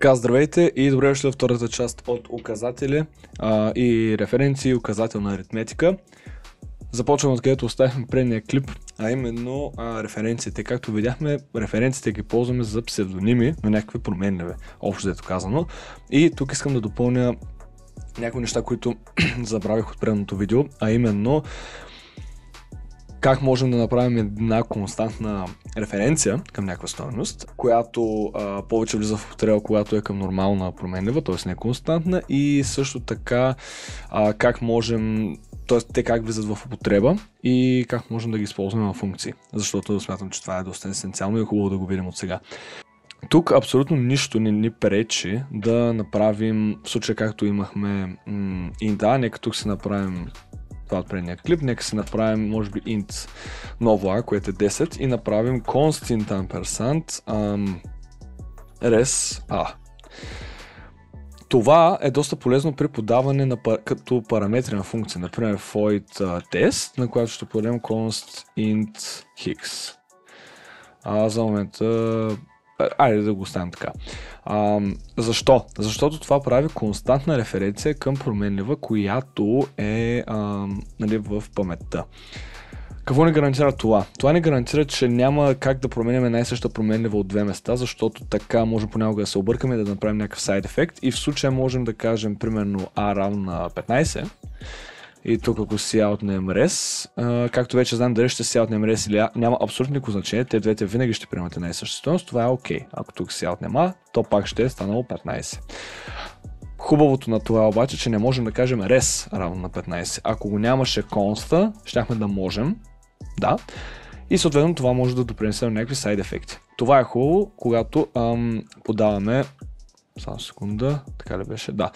Така, здравейте и добре дошли в втората част от указатели и референции, указателна аритметика. Започваме от където оставихме предния клип, а именно референциите. Както видяхме, референциите ги ползваме за псевдоними на някакви променливи, общо взето казано. И тук искам да допълня някои неща, които забравих от предното видео, а именно как можем да направим една константна референция към някаква стойност, която повече влиза в употреба, когато е към нормална променлива, т.е. не константна, и също така как можем, т.е. те как влизат в употреба и как можем да ги използваме в функции, защото смятам, че това е доста есенциално и е хубаво да го видим от сега. Тук абсолютно нищо не ни пречи да направим, в случая както имахме int, нека тук се направим това от предния клип, нека се направим може би int ново a, което е 10 и направим constant ampersand res a. Това е доста полезно при подаване като параметри на функция, например void test, на която ще подадем const int hix. За момента айде да го оставим така. Защо? Защото това прави константна референция към променлива, която е в паметта. Какво ни гарантира това? Това ни гарантира, че няма как да променяме най-съща променлива от две места, защото така може понякога да се объркаме и да направим някакъв сайд ефект. И в случая можем да кажем примерно a равно на 15. И тук ако си outнем res, както вече знам дали ще си outnем res или a, няма абсолютно никакво значение, те двете винаги ще приемат една и съща стойност, това е окей. Ако тук си outnем a, то пак ще е станало 15. Хубавото на това обаче, че не можем да кажем res равно на 15. Ако го нямаше const, щяхме да можем, да, и съответно това може да допринесе на някакви сайд ефекти. Това е хубаво, когато подаваме, само секунда, така ли беше, да.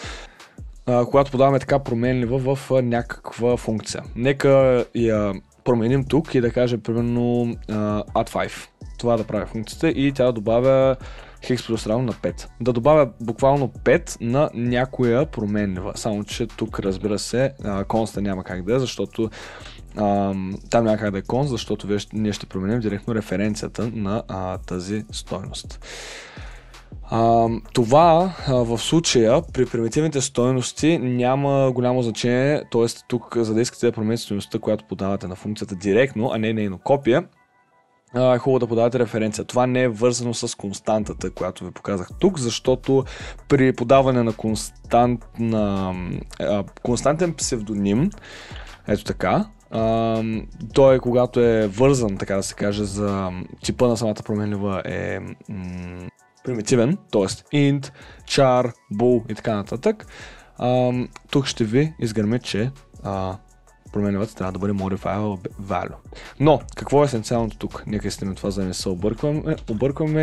Когато подаваме така променлива в някаква функция. Нека я променим тук и да кажем примерно add 5. Това да прави функцията и тя да добавя x плюс равно на 5. Да добавя буквално 5 на някоя променлива. Само че тук разбира се const няма как да е, защото там няма как да е const, защото ние ще променим директно референцията на тази стойност. Това в случая при примитивните стойности няма голямо значение, т.е. тук за да искате да промените стойността, която подавате на функцията директно, а не нейно копие, е хубаво да подавате референция. Това не е вързано с константата, която ви показах тук, защото при подаване на константен псевдоним, ето така, той когато е вързан, така да се каже, за типа на самата променлива е примитивен, т.е. int, char, bool и така нататък, тук ще ви изгърме, че променливата трябва да бъде modifiable value. Но, какво е есенциалното тук? Нека изтрием това, за да не се объркваме.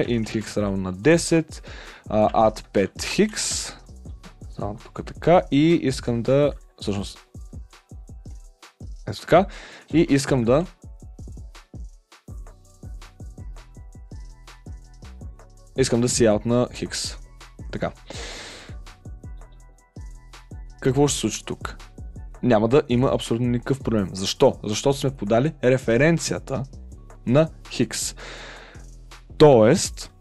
Int hix равно на 10, add 5 hix, само тук така, и искам да, всъщност, ето така, и искам да си out на хикс. Така. Какво ще се случи тук? Няма да има абсолютно никакъв проблем. Защо? Защото сме подали референцията на хикс. Тоест,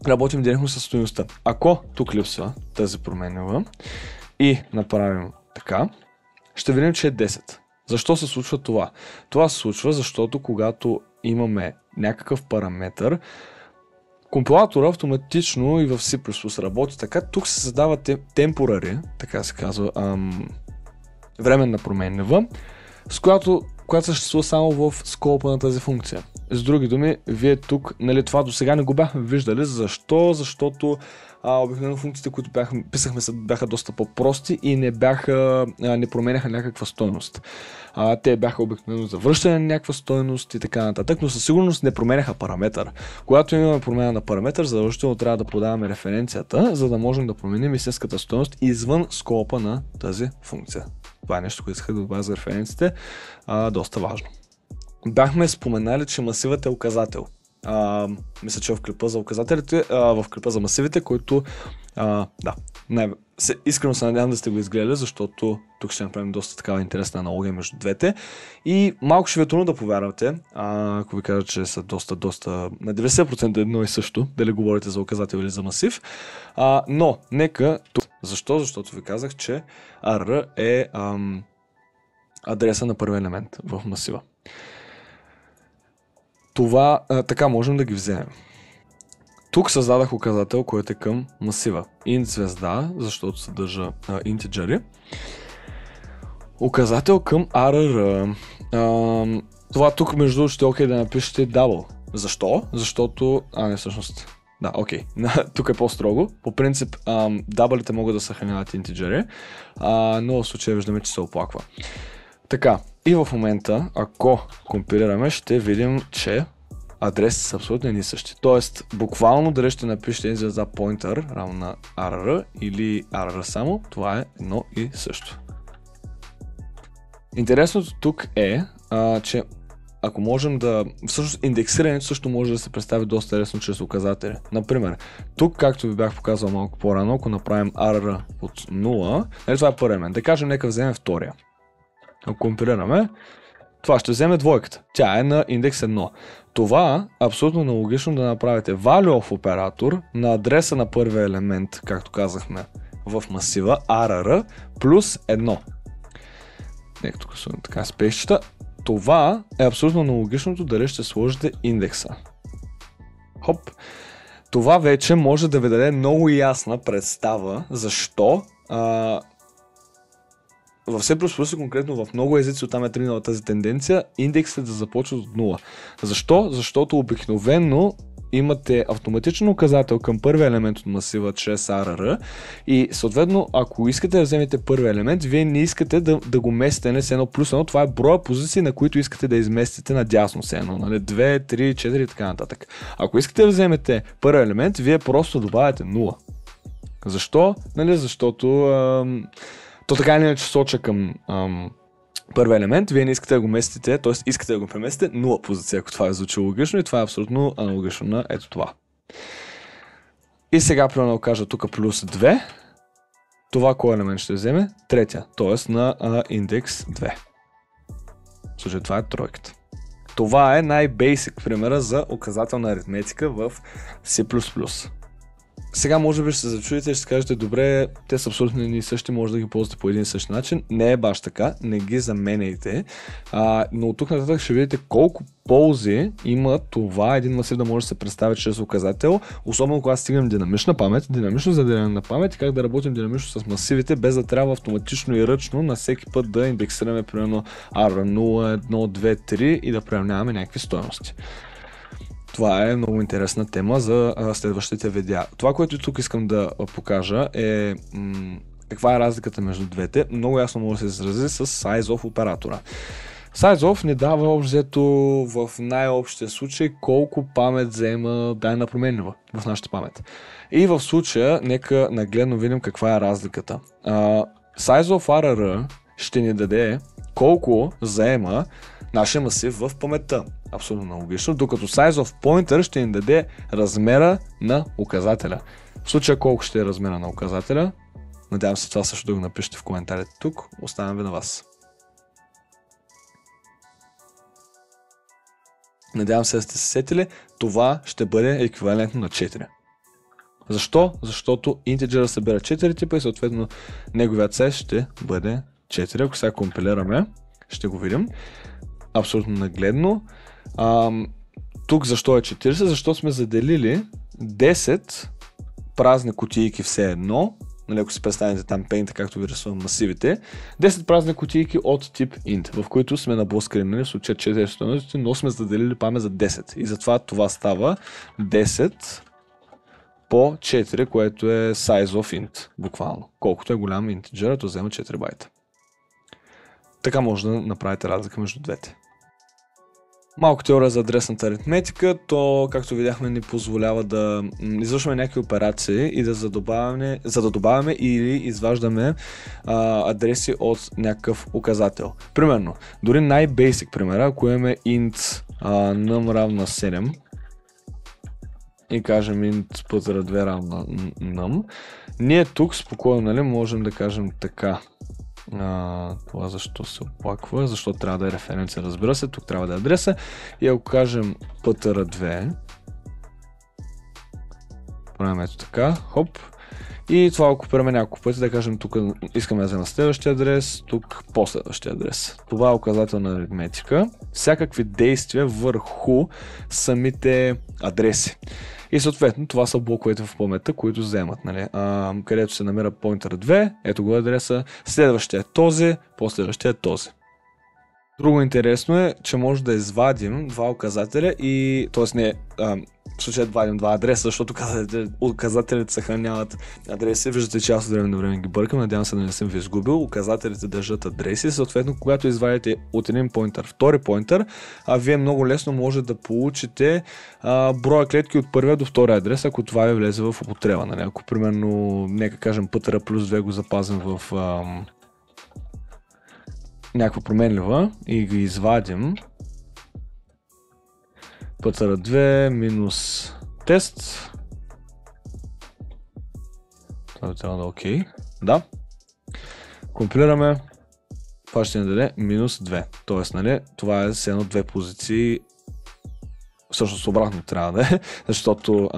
работим директно с стойността. Ако тук липсва тази променлива и направим така, ще видим, че е 10. Защо се случва това? Това се случва, защото когато имаме някакъв параметър, компилатора автоматично и в C++ работи така, тук се създава temporary, така се казва, временна променлива, с която съществува само в скопа на тази функция. С други думи, вие тук, нали, това до сега не го бяхме виждали. Защо? Защото обикновено функциите, които писахме, бяха доста по-прости и не променяха някаква стойност. Те бяха обикновено за връщане на някаква стойност и така нататък, но със сигурност не променяха параметър. Когато имаме промена на параметър, задължително трябва да подаваме референцията, за да можем да променим истинската стойност извън скопа на тази функция. Това е нещо, което исках да добавя за референциите, доста важно. Бяхме споменали, че масивът е указател. Мисля, че в клипа за указателите, в клипа за масивите, който искрено се надявам да сте го изгледали, защото тук ще направим доста такава интересна аналогия между двете. И малко ще ви е трудно да повярвате, ако ви кажа, че са доста, на 90% едно и също, дали говорите за указател или за масив. Но, нека тук. Защо? Защото ви казах, че ARR е адреса на първи елемент в масива. Това така можем да ги вземем. Тук създадах указател, който е към масива. Int звезда, защото съдържа интиджери. Указател към ARR. Това тук между другото ще е окей да напишете double. Защо? Защото... не всъщност... Да, окей. Тук е по-строго. По принцип, даблите могат да съхраняват интиджери, но в случая виждаме, че се оплаква. Така, и в момента, ако компилираме, ще видим, че адресите са абсолютно едни същи. Тоест, буквално дали ще напишете звезда pointer равно на ARR или ARR само, това е едно и също. Интересното тук е, че ако можем да... Всъщност индексирането също може да се представи доста лесно чрез указатели. Например, тук, както ви бях показал малко по-рано, ако направим ARR от 0, това е първи елемент. Да кажем, нека вземем втория. Ако компилираме, това ще вземе двойката. Тя е на индекс 1. Това е абсолютно аналогично да направите value of оператор на адреса на първия елемент, както казахме в масива ARR плюс 1. Нека тук са така спешчета. Това е абсолютно аналогичното дали ще сложите индекса. Хоп. Това вече може да ви даде много ясна представа защо в C++ конкретно в много езици оттам е тръгнала тази тенденция индексите да започват от 0. Защо? Защото обикновено имате автоматичен указател към първия елемент от масива чрез ARR и съответно ако искате да вземете първия елемент, вие не искате да го местите не с 1 плюс 1, това е броя позиции, на които искате да изместите надясно с 1, нали? 2, 3, 4 и така нататък. Ако искате да вземете първия елемент, вие просто добавяте 0. Защо? Нали? Защото то така или иначе соча към първи елемент, вие не искате да го местите, т.е. искате да го преместите 0 позиция, ако това е звучи логично и това е абсолютно аналогично на ето това. И сега примерно да кажа тук плюс 2, това кой елемент ще вземе? Третия, т.е. на индекс 2. В случай това е тройката. Това е най-бейсик примера за указателна аритметика в C++. Сега може би ще се зачудите и ще кажете, добре, те са абсолютно едни и същи, може да ги ползвате по един и същи начин. Не е баш така, не ги заменяйте, но от тук нататък ще видите колко ползи има това един масив да може да се представи чрез указател, особено когато стигнем динамична памет, динамично заделяне на памет и как да работим динамично с масивите, без да трябва автоматично и ръчно на всеки път да индексираме примерно ARR0, 1, 2, 3 и да приравняваме някакви стойности. Това е много интересна тема за следващите видеа. Това, което тук искам да покажа е каква е разликата между двете. Много ясно може да се изрази с size of оператора. Size of ни дава общо в най-общия случай колко памет заема дадена променлива в нашата памет. И в случая, нека нагледно видим каква е разликата. Size of ARR ще ни даде колко заема нашия масив в паметта. Абсолютно логично, докато size of pointer ще ни даде размера на указателя. В случая колко ще е размера на указателя, надявам се това също да го напишете в коментарите тук, оставям ви на вас. Надявам се да сте се сетили, това ще бъде еквивалентно на 4. Защо? Защото integer събира 4 типа и съответно неговият size ще бъде 4. Ако сега компилираме, ще го видим. Абсолютно нагледно. Тук защо е 40? Защото сме заделили 10 празни кутийки все едно. Нали, ако си представите там Paint, както ви рисувам масивите, 10 празни кутийки от тип int, в които сме наблъскали, нали, в случая 4 стойности, но сме заделили памет за 10. И затова това става 10 по 4, което е size of int, буквално. Колкото е голям integer, то взема 4 байта. Така може да направите разлика между двете. Малко теория за адресната аритметика, то както видяхме ни позволява да извършваме някакви операции и за да добавяме или изваждаме адреси от някакъв указател. Примерно, дори най-бейсик примера, ако имаме int num равна 7 и кажем int putr2 равна num, ние тук спокойно, нали, можем да кажем така. Това защо се оплаква, защо трябва да е референция, разбира се, тук трябва да е адреса, и ако кажем ptr2, правим ето така, хоп, и това го копираме няколко пъти, да кажем тук искаме да взема следващия адрес, тук последващия адрес. Това е указател на аритметика, всякакви действия върху самите адреси. И съответно това са блоковете в паметта, които вземат, нали? Където се намира pointer 2, ето го адреса, следващия е този, последващия е този. Друго интересно е, че може да извадим два указателя и, т.е. не, в случая да вадим два адреса, защото указателите съхраняват адреси. Виждате, че аз от време на време ги бъркам, надявам се да не съм ви изгубил. Указателите държат адреси, съответно когато извадите от един поинтер втори поинтер, вие много лесно може да получите броя клетки от първия до втория адрес, ако това ви влезе в употреба. Нали? Ако примерно, нека кажем ptr плюс 2 го запазим в някаква променлива и ги извадим, ptr2 минус тест, това трябва да е окей, да, компилираме, това ще ни даде минус 2, т.е. нали, това е с едно две позиции, всъщност обратно трябва да е, защото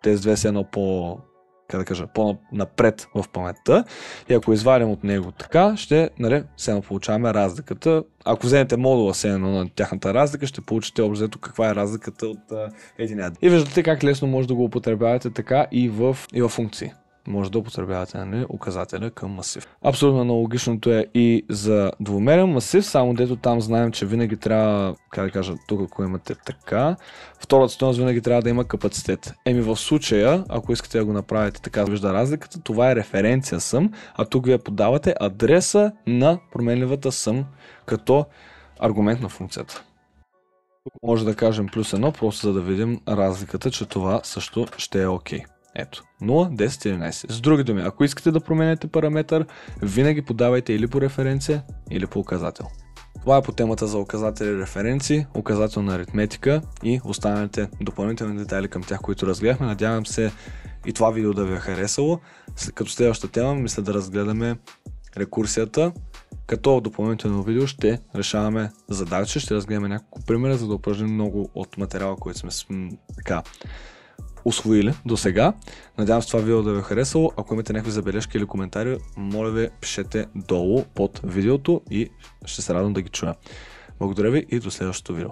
тези две са едно по-напред в паметта, и ако извадим от него така, ще, нали, все получаваме разликата. Ако вземете модула все едно на тяхната разлика, ще получите обзето каква е разликата от един адрес. И виждате как лесно може да го употребявате така и в функции. Може да употребявате, нали, указателя към масив. Абсолютно аналогичното е и за двумерен масив, само дето там знаем, че винаги трябва, как да кажа, тук ако имате така, втората стойност винаги трябва да има капацитет. В случая, ако искате да го направите така, вижда разликата, това е референция sum, а тук вие подавате адреса на променливата sum като аргумент на функцията. Тук може да кажем плюс 1, просто за да видим разликата, че това също ще е окей. Ето, 0, 10, 11. С други думи, ако искате да променяте параметър, винаги подавайте или по референция, или по указател. Това е по темата за указатели, референции, указател на аритметика и останалите допълнителни детайли към тях, които разгледахме. Надявам се и това видео да ви е харесало. Като следваща тема, мисля да разгледаме рекурсията, като в допълнително видео ще решаваме задачи, ще разгледаме няколко примера, за да упражним много от материала, който сме така усвоили до сега. Надявам се това видео да ви е харесало. Ако имате някакви забележки или коментари, моля ви, пишете долу под видеото и ще се радвам да ги чуя. Благодаря ви и до следващото видео.